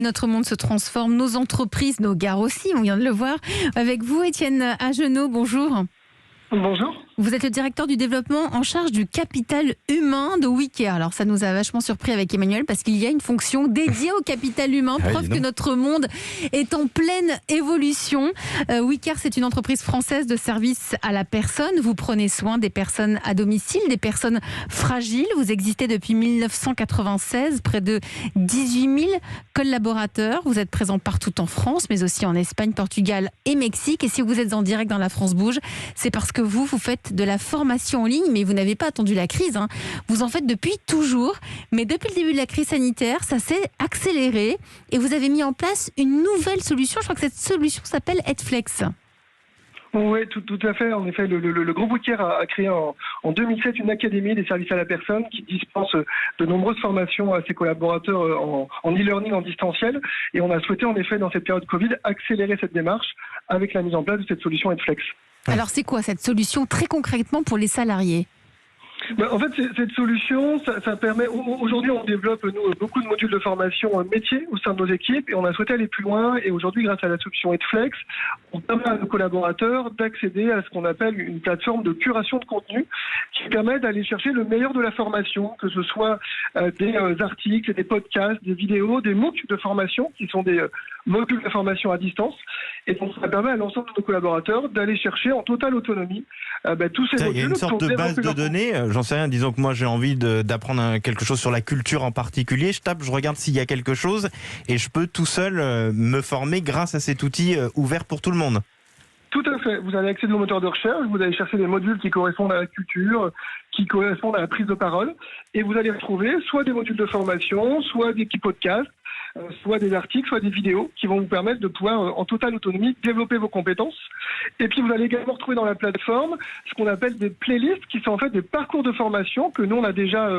Notre monde se transforme, nos entreprises, nos gares aussi, on vient de le voir. Avec vous, Étienne Agenot, bonjour. Bonjour. Vous êtes le directeur du développement en charge du capital humain de WeCare. Alors ça nous a vachement surpris avec Emmanuel parce qu'il y a une fonction dédiée au capital humain, preuve que notre monde est en pleine évolution. WeCare, c'est une entreprise française de service à la personne. Vous prenez soin des personnes à domicile, des personnes fragiles. Vous existez depuis 1996, près de 18 000 collaborateurs. Vous êtes présent partout en France, mais aussi en Espagne, Portugal et Mexique. Et si vous êtes en direct dans La France Bouge, c'est parce que vous faites de la formation en ligne, mais vous n'avez pas attendu la crise. Vous en faites depuis toujours. Mais depuis le début de la crise sanitaire, ça s'est accéléré et vous avez mis en place une nouvelle solution. Je crois que cette solution s'appelle Edflex. Oui, tout à fait. En effet, le groupe WeCare a créé en 2007 une académie des services à la personne qui dispense de nombreuses formations à ses collaborateurs en e-learning, en distanciel. Et on a souhaité, en effet, dans cette période Covid, accélérer cette démarche avec la mise en place de cette solution Edflex. Alors, c'est quoi cette solution très concrètement pour les salariés ? En fait, cette solution, ça permet... Aujourd'hui, on développe, nous, beaucoup de modules de formation métier au sein de nos équipes et on a souhaité aller plus loin. Et aujourd'hui, grâce à la solution Edflex, on permet à nos collaborateurs d'accéder à ce qu'on appelle une plateforme de curation de contenu qui permet d'aller chercher le meilleur de la formation, que ce soit des articles, des podcasts, des vidéos, des MOOC de formation qui sont des modules de formation à distance. Et donc, ça permet à l'ensemble de nos collaborateurs d'aller chercher en totale autonomie tous ces modules. Il y a une sorte de base de données, j'en sais rien, disons que moi j'ai envie d'apprendre quelque chose sur la culture en particulier, je regarde s'il y a quelque chose et je peux tout seul me former grâce à cet outil ouvert pour tout le monde. Tout à fait. Vous allez accéder au moteur de recherche, vous allez chercher des modules qui correspondent à la culture, qui correspondent à la prise de parole, et vous allez retrouver soit des modules de formation, soit des petits podcasts, soit des articles, soit des vidéos qui vont vous permettre de pouvoir, en totale autonomie, développer vos compétences. Et puis vous allez également retrouver dans la plateforme ce qu'on appelle des playlists, qui sont en fait des parcours de formation que nous on a déjà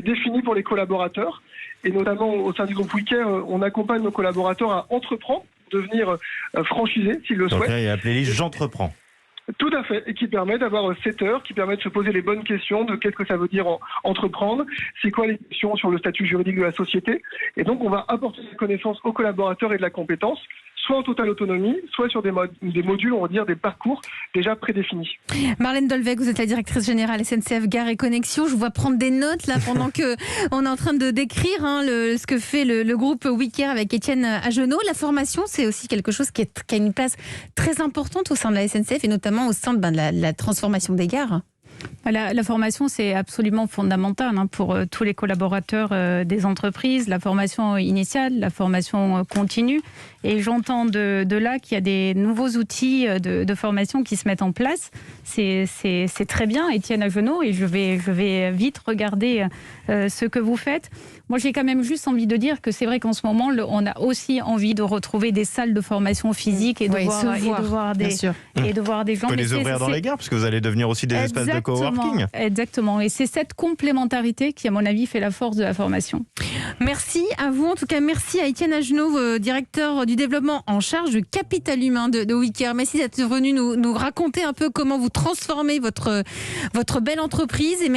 définis pour les collaborateurs. Et notamment au sein du groupe WeCare, on accompagne nos collaborateurs à entreprendre, devenir franchisés s'ils le souhaitent. Donc là, il y a la playlist J'entreprends. Tout à fait, et qui permet d'avoir 7 heures, qui permet de se poser les bonnes questions de qu'est-ce que ça veut dire entreprendre, c'est quoi les questions sur le statut juridique de la société. Et donc on va apporter des connaissances aux collaborateurs et de la compétence, soit en totale autonomie, soit sur des modules, on va dire des parcours déjà prédéfinis. Marlène Dolvec, vous êtes la directrice générale SNCF Gare et Connexion. Je vous vois prendre des notes là pendant que on est en train de décrire ce que fait le groupe WeCare avec Étienne Agenot. La formation, c'est aussi quelque chose qui a une place très importante au sein de la SNCF et notamment au sein de la transformation des gares. La formation, c'est absolument fondamental pour tous les collaborateurs des entreprises. La formation initiale, la formation continue. Et j'entends de là qu'il y a des nouveaux outils de formation qui se mettent en place. C'est très bien, Étienne Agenot, et je vais vite regarder ce que vous faites. Moi, j'ai quand même juste envie de dire que c'est vrai qu'en ce moment, on a aussi envie de retrouver des salles de formation physique et de voir des gens. Vous pouvez les ouvrir dans les gares, parce que vous allez devenir aussi des espaces de coworking. Exactement. Et c'est cette complémentarité qui, à mon avis, fait la force de la formation. Merci à vous. En tout cas, merci à Étienne Agenot, directeur du développement en charge du capital humain de WeCare. Merci d'être venu nous raconter un peu comment vous transformez votre belle entreprise. Et merci